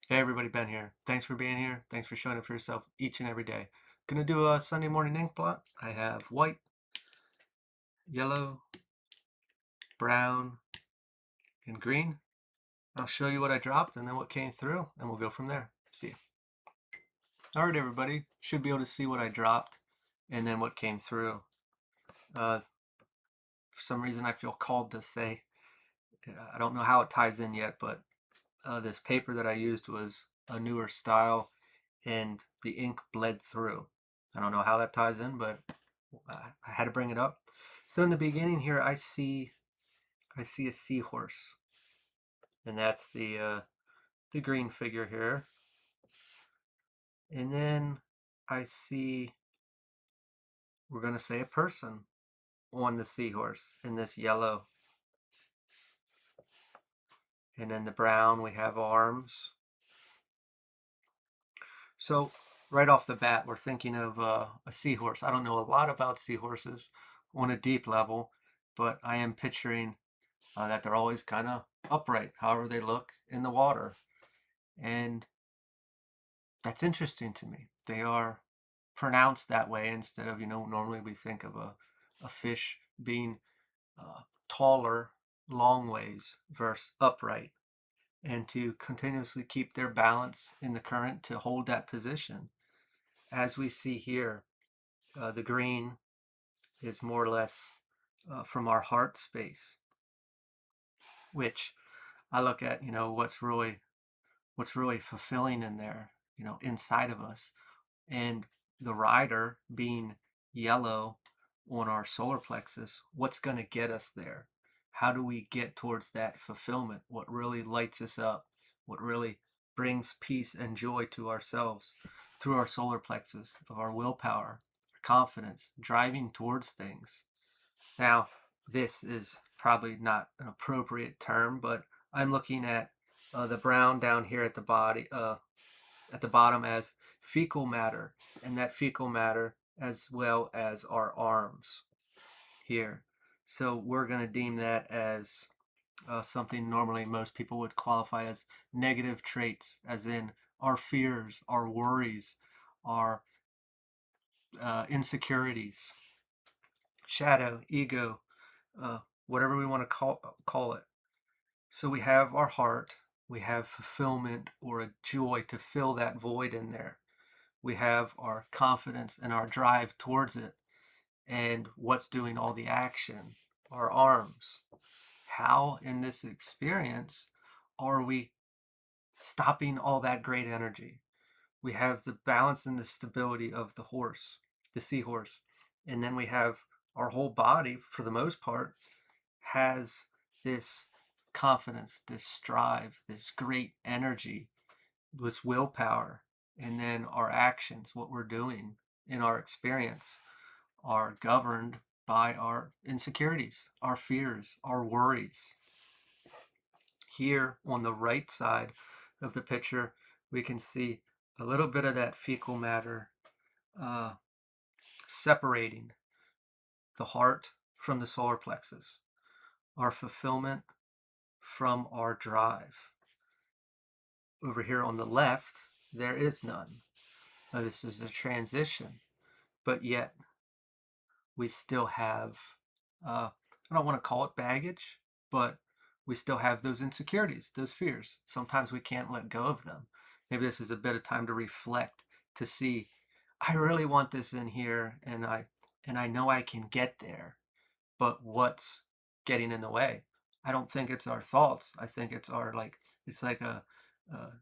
Hey everybody, Ben here. Thanks for being here. Thanks for showing up for yourself each and every day. Gonna do a Sunday morning ink blot. I have white, yellow, brown, and green. I'll show you what I dropped and then what came through, and we'll go from there. See you. All right, everybody. Should be able to see what I dropped and then what came through. For some reason, I feel called to say, I don't know how it ties in yet, but this paper that I used was a newer style and the ink bled through. I don't know how that ties in, but I had to bring it up. So in the beginning here, I see a seahorse, and that's the green figure here. And then I see, we're gonna say a person on the seahorse in this yellow. And then the brown, we have arms. So right off the bat, we're thinking of a seahorse. I don't know a lot about seahorses on a deep level, but I am picturing that they're always kind of upright, however they look in the water. And that's interesting to me. They are pronounced that way instead of, normally we think of a fish being taller, long ways versus upright. And to continuously keep their balance in the current to hold that position. As we see here, the green is more or less from our heart space, which I look at, what's really fulfilling in there, inside of us. And the rider being yellow on our solar plexus, what's going to get us there? How do we get towards that fulfillment? What really lights us up? What really brings peace and joy to ourselves through our solar plexus of our willpower, confidence, driving towards things. Now, this is probably not an appropriate term, but I'm looking at the brown down here at the bottom as fecal matter, and that fecal matter as well as our arms here. So we're going to deem that as something normally most people would qualify as negative traits, as in our fears, our worries, our insecurities, shadow, ego, whatever we want to call it. So we have our heart, we have fulfillment or a joy to fill that void in there. We have our confidence and our drive towards it, and what's doing all the action, our arms. How in this experience are we stopping all that great energy? We have the balance and the stability of the horse, the seahorse, and then we have our whole body, for the most part, has this confidence, this strive, this great energy, this willpower. And then our actions, what we're doing in our experience, are governed by our insecurities, our fears, our worries. Here on the right side of the picture, we can see a little bit of that fecal matter uh, separating the heart from the solar plexus, our fulfillment from our drive. Over here on the left, there is none. Now, this is a transition, but yet we still have, I don't want to call it baggage, but we still have those insecurities, those fears. Sometimes we can't let go of them. Maybe this is a bit of time to reflect, to see, I really want this in here, and I know I can get there, but what's getting in the way? I don't think it's our thoughts. I think it's like a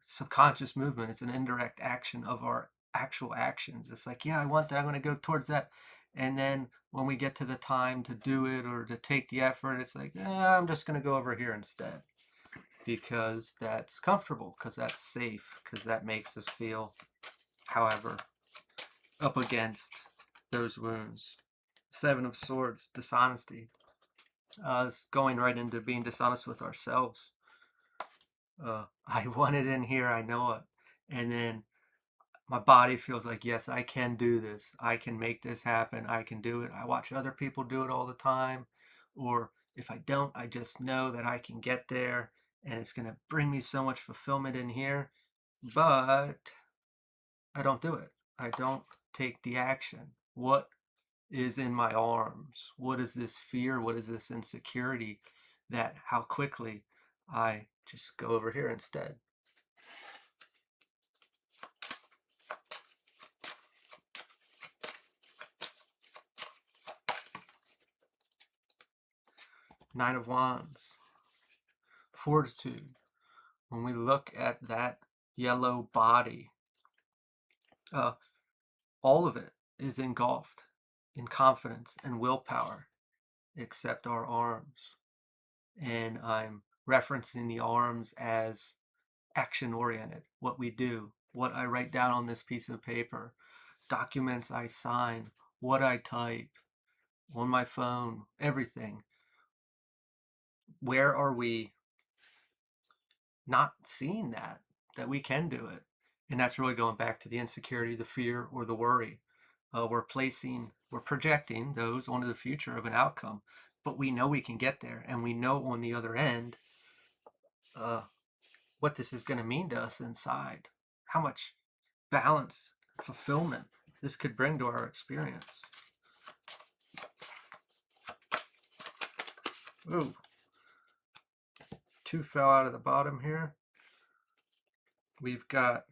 subconscious movement. It's an indirect action of our actual actions. It's like, yeah, I want that. I'm going to go towards that. And then when we get to the time to do it or to take the effort, it's like, I'm just going to go over here instead because that's comfortable, because that's safe, because that makes us feel, however, up against those wounds. Seven of Swords, dishonesty. Is going right into being dishonest with ourselves. I want it in here, I know it. And then my body feels like, yes, I can do this. I can make this happen. I can do it. I watch other people do it all the time. Or if I don't, I just know that I can get there and it's going to bring me so much fulfillment in here. but I don't do it. I don't take the action. What is in my arms? What is this fear? What is this insecurity that how quickly I just go over here instead? Nine of Wands, fortitude. When we look at that yellow body, uh, all of it is engulfed in confidence and willpower, except our arms. And I'm referencing the arms as action oriented, what we do, what I write down on this piece of paper, documents I sign, what I type on my phone, everything. Where are we not seeing that we can do it? And that's really going back to the insecurity, the fear, or the worry. We're projecting those onto the future of an outcome, but we know we can get there, and we know on the other end uh, what this is going to mean to us inside, how much balance, fulfillment this could bring to our experience. Ooh, two fell out of the bottom here. We've got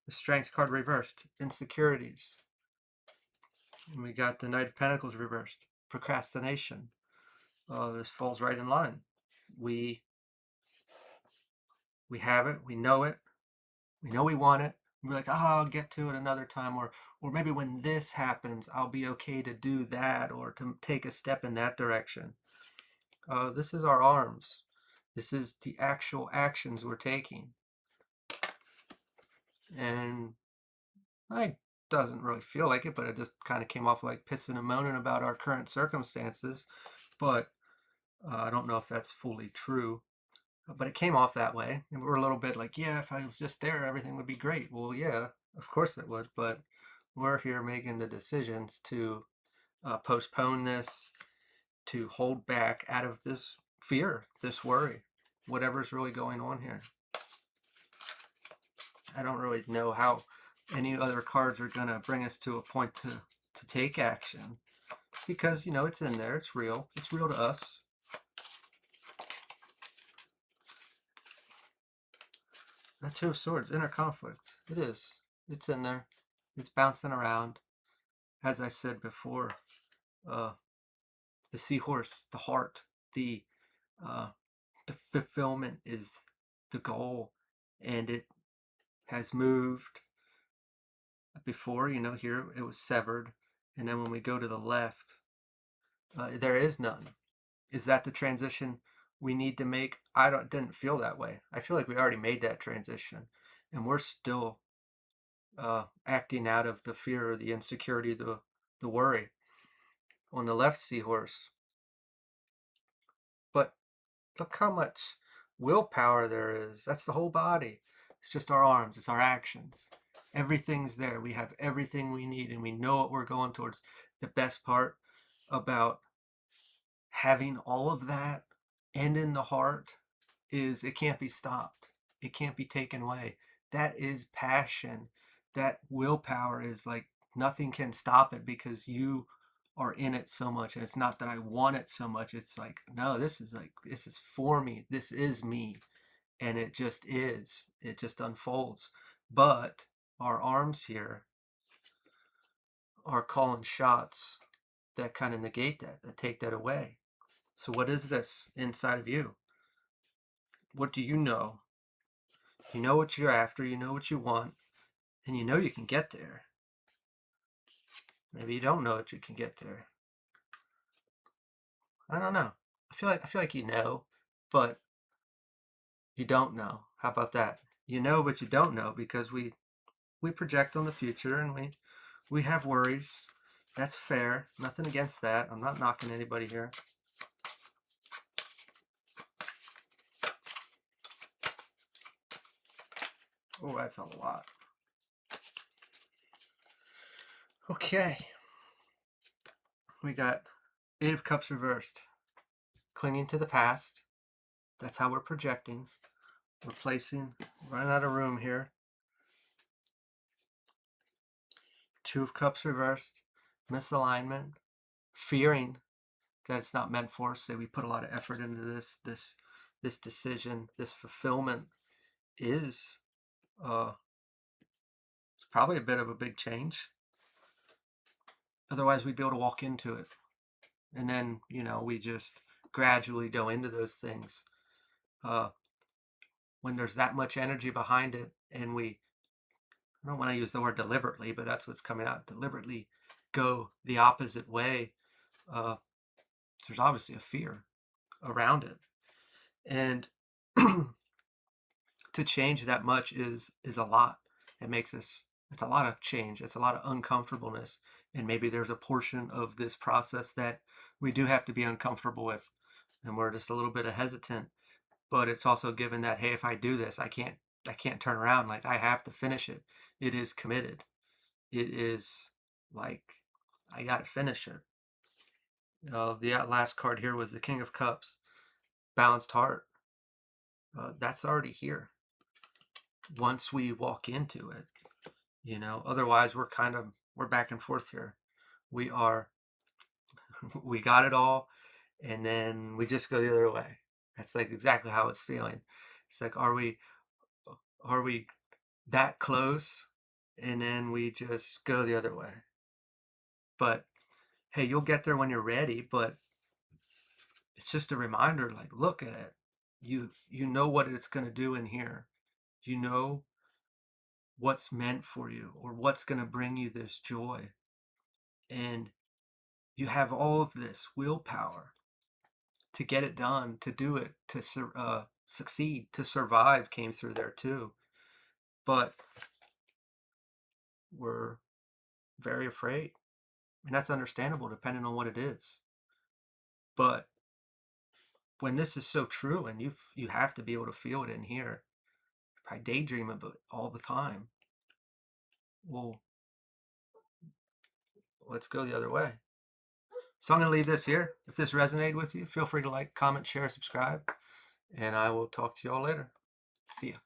the Strengths card reversed, insecurities. And we got the Knight of Pentacles reversed, procrastination. This falls right in line. We have it, we know we want it. We're like, oh, I'll get to it another time, or maybe when this happens, I'll be okay to do that or to take a step in that direction. This is our arms. This is the actual actions we're taking. And I doesn't really feel like it, but it just kind of came off like pissing and moaning about our current circumstances. But I don't know if that's fully true. But it came off that way. And we're a little bit like, yeah, if I was just there, everything would be great. Well, yeah, of course it would. But we're here making the decisions to postpone this, to hold back out of this fear, this worry, whatever's really going on here. I don't really know how any other cards are going to bring us to a point to take action, because, you know, it's in there. It's real to us. That Two of Swords, inner conflict. It is. It's in there. It's bouncing around. As I said before, the seahorse, the heart, the fulfillment is the goal, and it has moved. Before, you know, here it was severed, and then when we go to the left, there is none. Is that the transition we need to make? Didn't feel that way. I feel like we already made that transition, and we're still acting out of the fear, the insecurity, the worry on the left seahorse. But look how much willpower there is. That's the whole body. It's just our arms. It's our actions. Everything's there. We have everything we need, and we know what we're going towards. The best part about having all of that and in the heart is it can't be stopped. It can't be taken away. That is passion. That willpower is like nothing can stop it, because you are in it so much. And it's not that I want it so much. It's like, no, this is for me. This is me. And it just is. It just unfolds. But our arms here are calling shots that kind of negate that take that away. So what is this inside of you? What do you know? You know what you're after, you know what you want, and you know you can get there. Maybe you don't know that you can get there. I don't know. I feel like you know, but you don't know. How about that? You know, but you don't know, because we project on the future, and we have worries. That's fair. Nothing against that. I'm not knocking anybody here. Oh, that's a lot. Okay. We got Eight of Cups reversed. Clinging to the past. That's how we're projecting. Replacing, running out of room here. Two of Cups reversed, misalignment, fearing that it's not meant for us. Say we put a lot of effort into this decision, this fulfillment is it's probably a bit of a big change. Otherwise, we'd be able to walk into it, and then we just gradually go into those things. When there's that much energy behind it, and I don't want to use the word deliberately, but that's what's coming out. Deliberately go the opposite way. There's obviously a fear around it, and to change that much is a lot. It's a lot of change. It's a lot of uncomfortableness, and maybe there's a portion of this process that we do have to be uncomfortable with, and we're just a little bit hesitant. But it's also given that, hey, if I do this, I can't turn around. Like, I have to finish it. It is committed. It is like, I got to finish it. The last card here was the King of Cups, balanced heart. That's already here once we walk into it. Otherwise we're back and forth here. We got it all, and then we just go the other way. That's like exactly how it's feeling. It's like, are we that close, and then we just go the other way? But hey, you'll get there when you're ready. But it's just a reminder, like, look at it. You know what it's going to do in here. You know what's meant for you, or what's going to bring you this joy. And you have all of this willpower to get it done, to do it, to succeed, to survive came through there too. But we're very afraid. And that's understandable depending on what it is. But when this is so true, and you have to be able to feel it in here, I daydream about it all the time. Well, let's go the other way. So I'm going to leave this here. If this resonated with you, feel free to like, comment, share, subscribe, and I will talk to you all later. See ya.